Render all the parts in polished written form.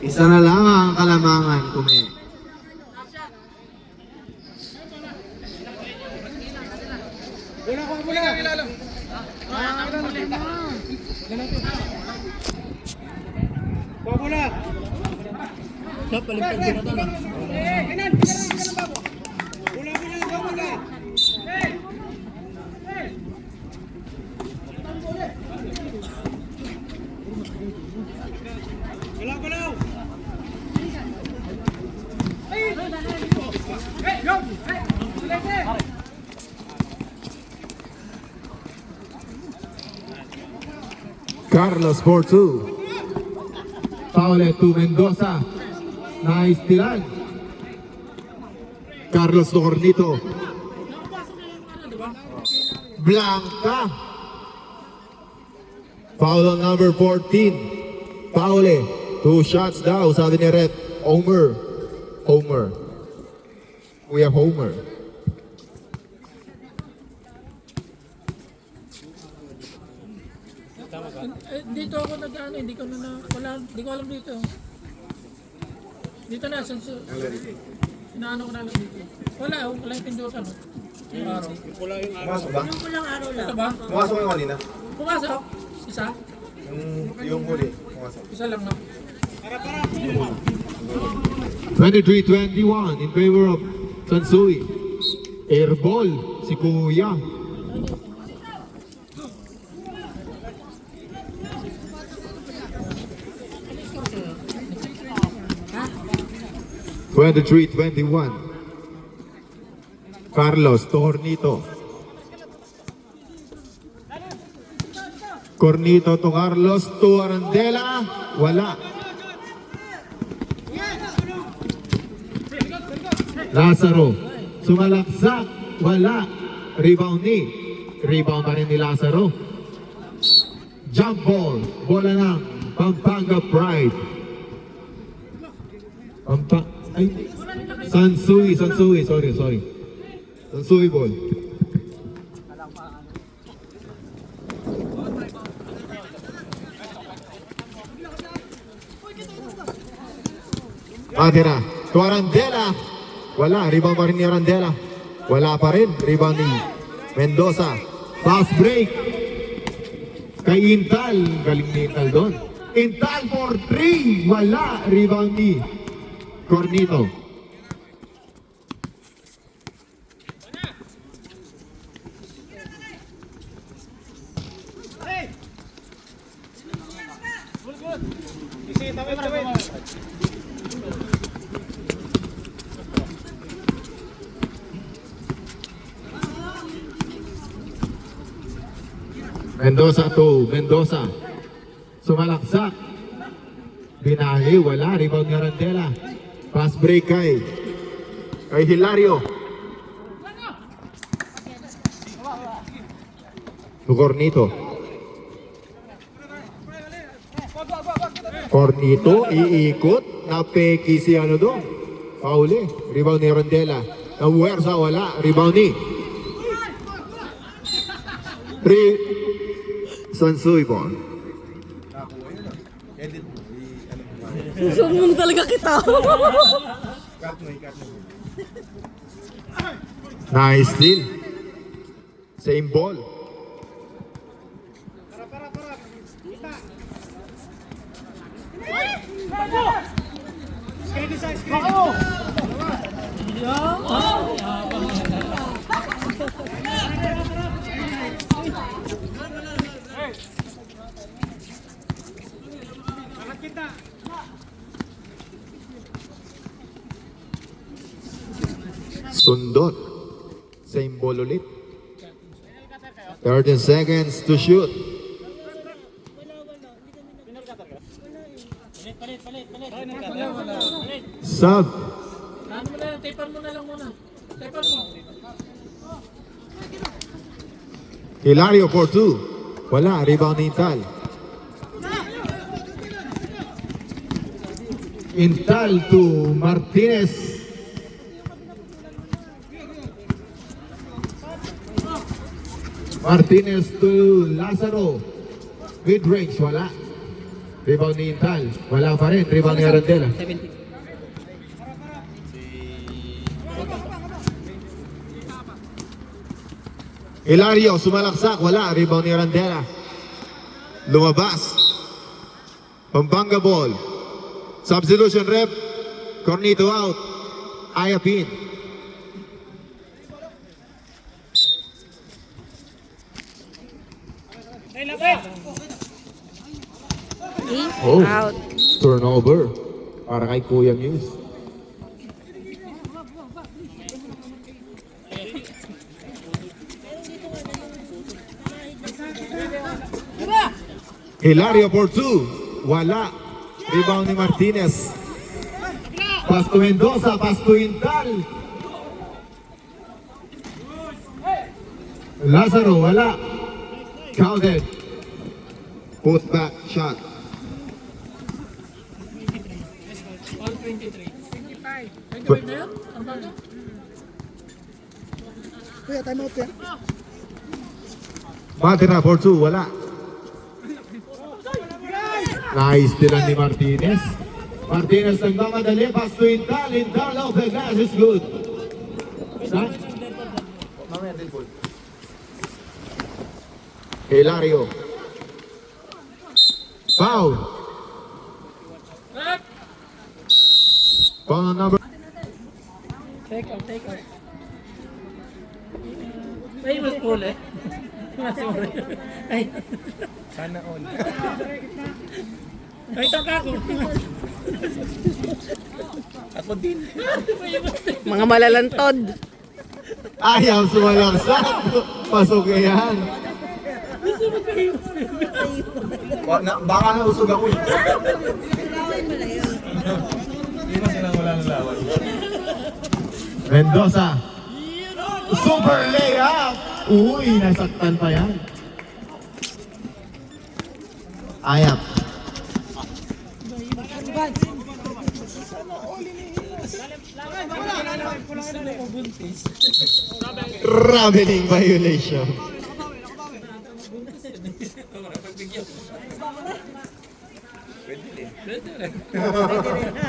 Isa na lang ang kalamangan, Kume. Carlos for 2. Foul to Mendoza. Nice tiran. Carlos Tornito. Blanca. Foul on number 14. Paule. 2 shots daw, sabi ni Red. Homer. We are Homer. Dito ako nag-ano, hindi ko alam dito. Dito na, inaano ko na lang dito. Wala yung pindutan. Yung araw. Pumasok ba? Yung pulang araw lang. Ito ba? Pumasok yung kanina? Pumasok? Isa? Yung huli. Pumasok. Isa lang na. 23-21 in favor of Sansui. Airball si Kuya. Ha? 23-21. Carlos Tornito. Cornito to Carlos to Arandela. Wala. Lazaro. Sumalaksak. Wala. Rebound pa rin ni Lazaro. Jump ball. Bola ng Pampanga Pride. Sansui. Sorry. Sansui ball. Adira. To Arandela. Wala. Rebound pa rin ni Arandela. Wala pa rin. Rebound ni Mendoza. Fast break. Kay Intal. Galing ni Intal doon. Intal for 3. Wala. Rebound ni Cornito. Mendoza. Sumalaksak. Binahi, wala. Rebound ni Arandela. Pass break kay Hilario. To Cornito, iikot. Napeki si ano doon. Paule. Rebound ni Arandela. Namuwersa, wala. Rebound ni Sansui ball. Gusto mo talaga kita. Nice steal. Same ball. Sundot. Same ball ulit. 13 seconds to shoot. Sub. Ano mo na lang, taper mo na lang muna. Taper mo. Hilario for 2. Wala. Rebound ni Intal. Intal to Martinez. Martinez to Lazaro. Mid-range, wala. Rebound ni Intal. Wala pa rin. Rebound ni Arandela. 17. Hilario, sumalaksak. Wala. Rebound ni Arandela. Lumabas. Pampanga ball. Substitution rep. Cornito out. Ayap in. Oh, Out. turnover. Para kay Kuya Muse. Hilario for two. Wala. Rebound ni Martinez. Pass to Mendoza. Pass to Intal. Lazaro. Wala. Counted. Put back shot. All 23. 25. 25 na yun? Ang bago? Matira for two. Wala. Nice tilan ni Martinez. Martinez nagmamadali. Pass to Intal. Intal off the glass is good. Hilario. Foul. Rep! Foul number. Take out, take out. Famous pool eh. Sorry. Ay. Sana all. Ay, taka ko. Ako din. Mga malalantod. Ayaw sumalaksak. Pasok yan. Baka nausog ako. Hindi na silang wala nalawan. Mendoza. Super layup. Uy, nasaktan pa yan. Ayap. Traveling violation.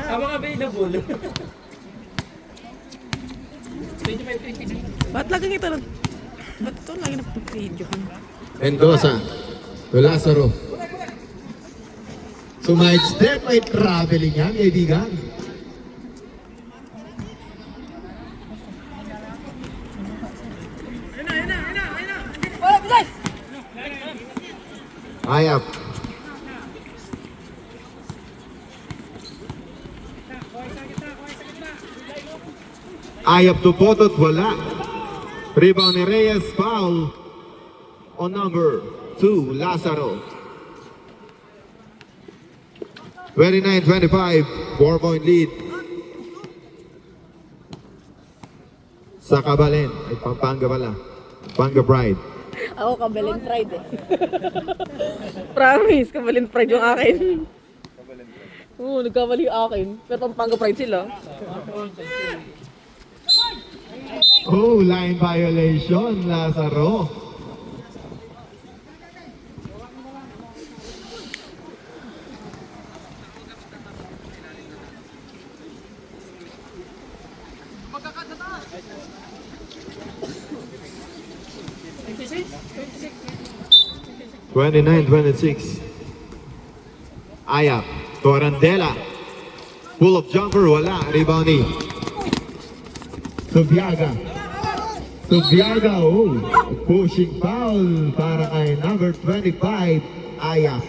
Habang available. 25-29. Ba't lagi kita nag... Ba't ito lagi nag-video? Mendoza. To Lazaro. Sumahid step, may traveling yan, kaibigan. Ayap. Ayap to Potot, wala. Rebound ni Reyes, foul on number 2, Lazaro. 29-25, 4-point lead. Sa Kabalen, ay Pampanga pala. Pampanga Pride. Ako, Kabalin Pride eh. Promise, Kabalin Pride yung akin. Oo, nagkamali yung akin. Pero Pampanga Pride sila. Oh, line violation, Lazaro. Twenty-six? 29-26. Ayap, Torandela. Pull up jumper, wala. Rebound ni Subiaga. Subiaga, oh. Pushing foul para kay number 25, Ayap.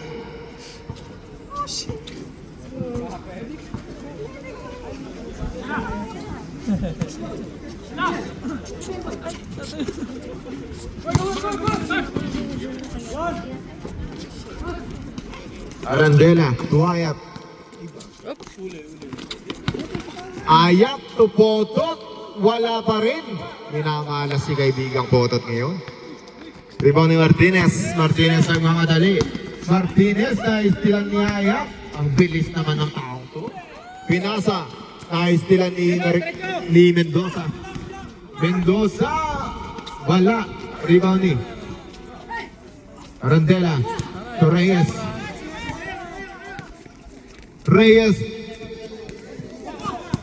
Arandela to Ayap. Ayap to Potot. Wala pa rin. Minamalas si kaibigang Potot ngayon. Rebound ni Martinez. Martinez ang mamadali. Martinez na istilan ni Ayap. Ang bilis naman ng tao to. Pinasa. Na istilan ni Mendoza. Mendoza. Wala. Rebound ni Arandela. To Reyes. Reyes.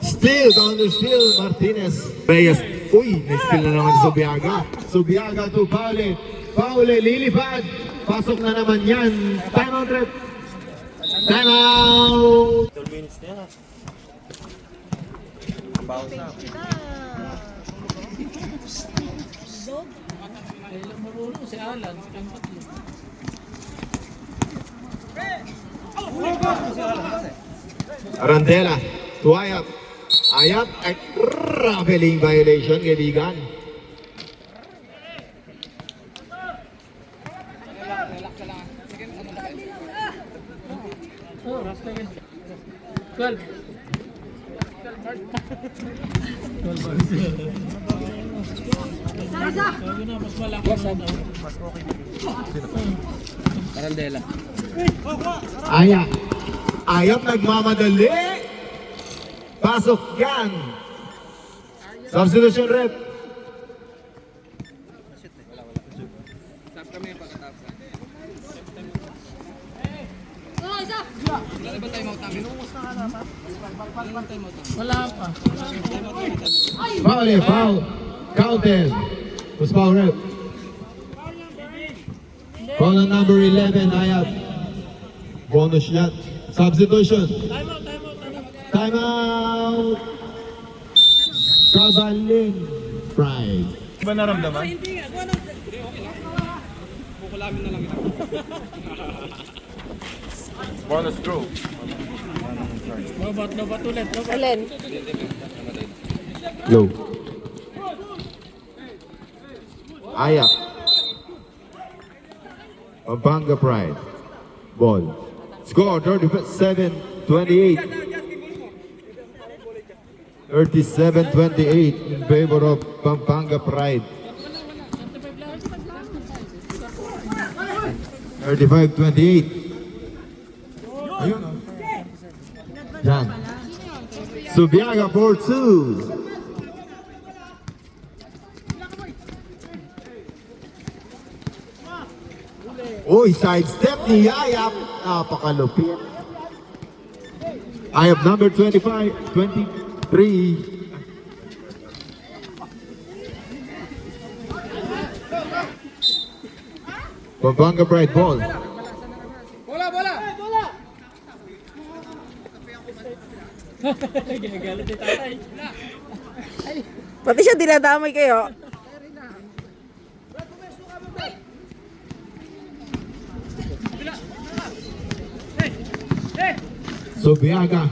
Steal, counter steal, Martinez. Reyes. Uy, na-steal na naman si Subiaga. Subiaga to Paule. Paule, lilipad. Pasok na naman yan. Time out, rep. Time out. 12 minutes na yan. Bounce na. Kailan marunong si Alan. Ang tatlo. Arandela to Ayap. Ayap ay traveling violation, kaibigan. Oh, last second. 12. Sabi na, mas malaki na. Carandela. Ayap. Ayap nagmamadali. Pasok yan. Substitution rep. Stop kami pagkatapos. Wala pa. Foul eh, foul. Counted. Who's foul rep? Foul on number 11, Ayap. Bonus shot. Substitution. Time out. Cabalin. Pride. Di ba naramdaman? Bonus throw. Lobat ulit. Lobat. Alin? Low. Ayap. Pampanga Pride. Ball. Score 37-28. 37-28 in favor of Pampanga Pride. 35-28. Ayun. Yan. Subiaga 4-2. Uy, sidestep ni Ayap. Napakalupit. Ayap number 25, 23. Pampanga Pride ball. Ginagalit ni tatay. Pati siya dinadamay kayo. Subiaga.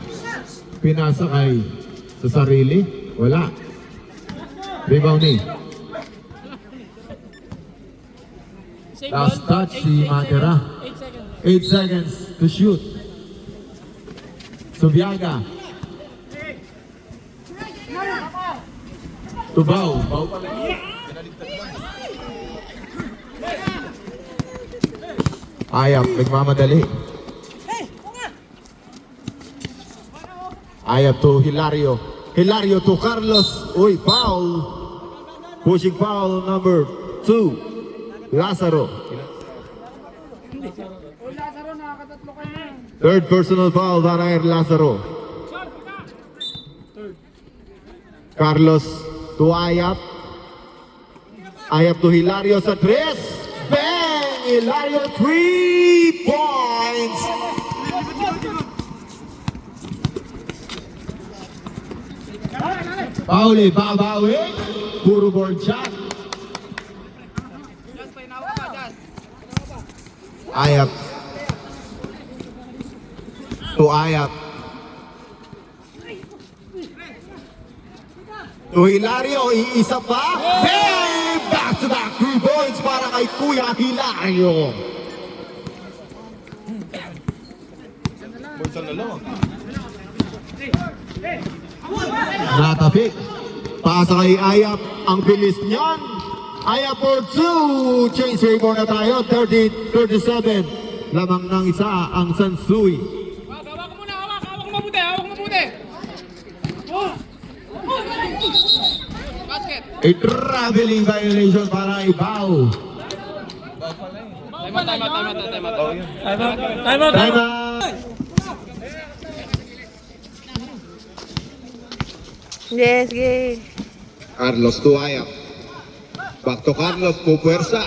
Pinasa kay sa sarili. Wala. Rebound ni. Same Last ball. touch si Matera. 8 seconds. 8 seconds to shoot. Subiaga. To Bao. Bao pala. Ayap, nagmamadali. Ayap to Hilario. Hilario to Carlos. Uy, foul. Pushing foul number 2. Lazaro. Third personal foul para kay Lazaro. Carlos to Ayap. Ayap to Hilario sa 3. Bang! Hilario 3 points! Pauli, babawi. Puro board shot. Ayap. To Ayap. To Hilario, iisa pa. Hey! Back-to-back 3 points para kay Kuya Hilario. Bulsa na lang. Natapik. Pasa kay Ayap. Ang bilis niyan. Ayap for 2. Change favor na tayo. 30-37. Lamang ng isa ang Sansui. Hawak mo mabuti. Basket. A traveling violation para Ibao. Time out. Oh, yun. Time out. Time out. Yes, yes. Carlos to Ayap. Back to Carlos, pupuwersa.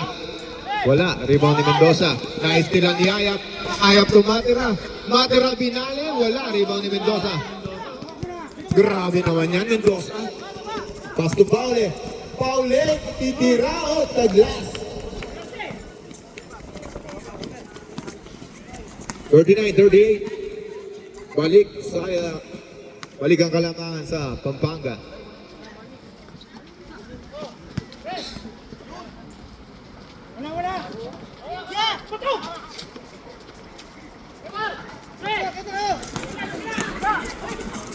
Wala, rebound ni Mendoza. Nice nila ni Ayap. Ayap to Matira. Matira binali, wala, rebound ni Mendoza. Grabe naman yan, Mendoza. Pass to Paule. Paule, titira o taglas. 39-38. Balik ang Kalamang sa Pampanga.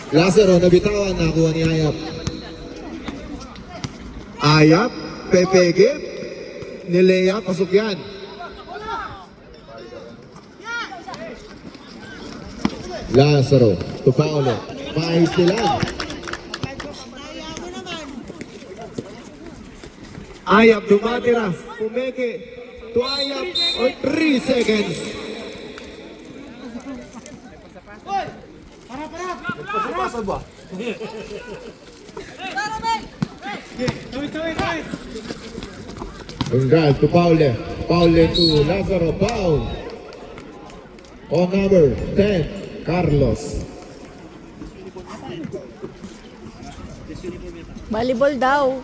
Lazaro, nabitawan, nakuha ni Ayap. Ayap, pepege, ni Lea, pasok yan. Lazaro, to Paolo. Maayos nila. Ayap, dumatira. Pumeke. To Ayap, 3 seconds. Pasa ba? Bengal to Paule. Paule to Lazaro. Paul. On number 10, Carlos. Volleyball daw.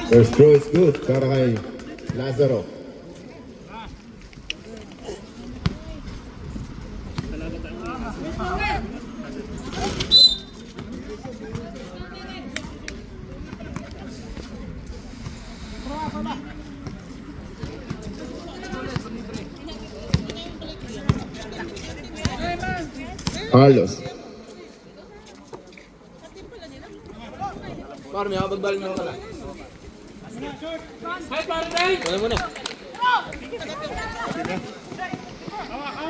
First throw is good para kay Lazaro. Carlos. Par, may kapagbalik na wala. Hi, Parday! Wala mo na.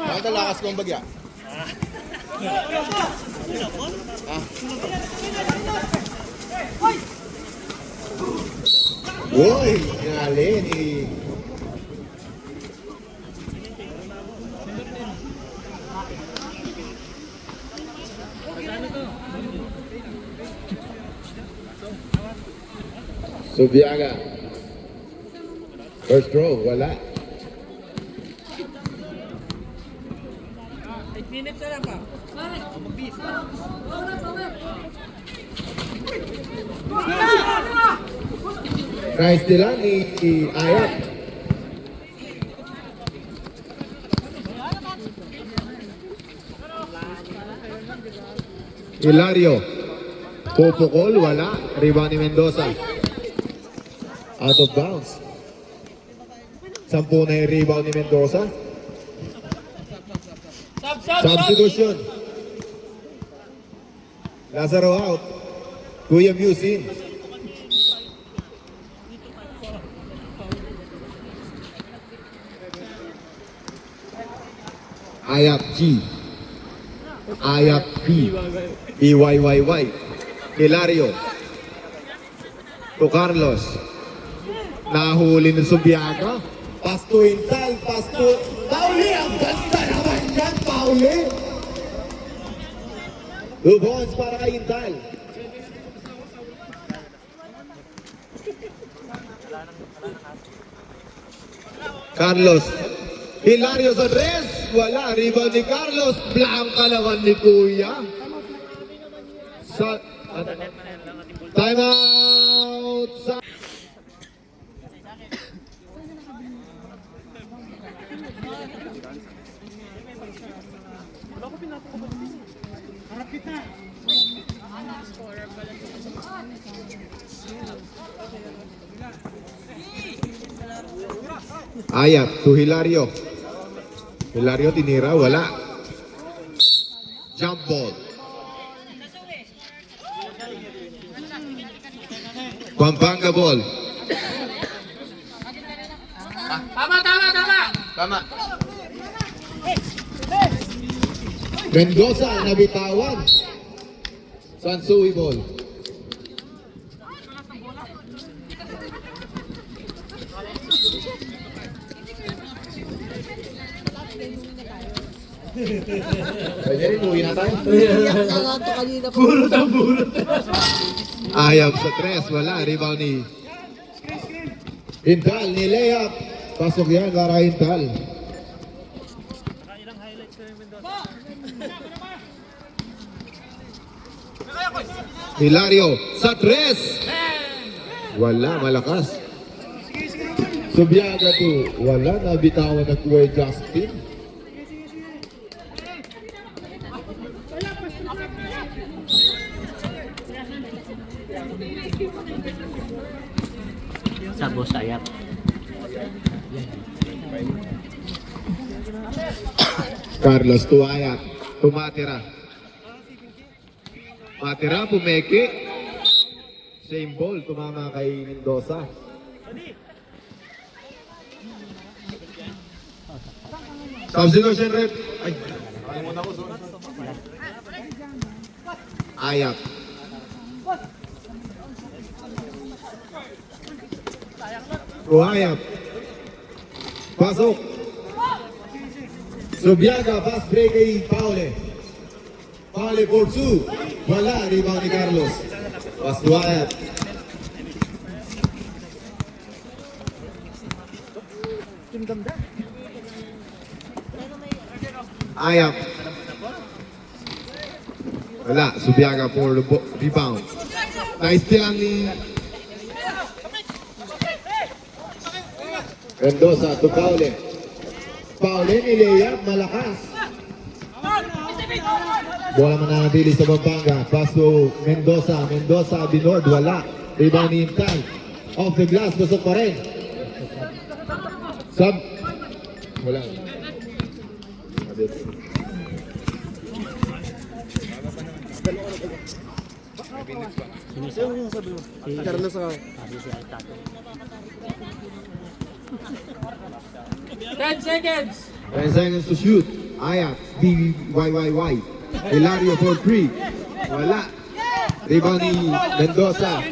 Bakit ang lakas kong bagya? Uy, nali ni Subiaga. First throw, wala. 8 minutes na lang pa. Nice nila ni Ayat. Hilario. Popokol, wala. Rebound ni Mendoza. Out of bounds. 10 na yung rebound ni Mendoza. Substitution. Lazaro out. Kuya Muse in. Ayap G. Ayap P. EYYY. Hilario. To Carlos. Nahuli ng Subiaga. Pasto Intal. Pasto. Pauli! Ang ganda naman yan, Pauli! 2 points para kay Intal. Carlos. Hilario sa dress. Wala. Rebound ni Carlos. Blanca naman ni Kuya. Sa... Time out! Sa... Ayat to Hilario. Hilario tinira, wala. Jump ball. Pampanga ball. Tama, tama, tama! Tama. Mendoza nabitawan. Sansui ball. Pwede rin, uwi na tayo. Iyak na nga ito kanina po. Ayab sa tres, wala. Rebound ni Intal, ni layup. Pasok yan para Intal. Hilario sa tres. Wala, malakas. Subiaga to. Wala, nabitawan na Kuya Justin. Sa Bosayap. Carlos Tuaya, tumatira. Matira, pumeki. Same ball, tumama kay Mendoza. Substitution rep. Ay. Ayak. Tuaya. Pasok. Subiaga, fast break kay Paule. Paule for two. Wala, rebound ni Carlos. Pass to Ayat. Ayat. Wala, Subiaga for the rebound. Nice steal ni Mendoza to Paule. Paule nilayap, malakas. Bola mananatili sa Pampanga. Pass to Mendoza. Mendoza, Binord, wala. Rebound ni Intal. Off the glass, busok pa rin. Sub. Wala. Carlos ako. Sabi si Altato. 10 seconds. 10 seconds to shoot. Ayat. BYYY. Hilario for 3. Wala. Rebound ni Mendoza.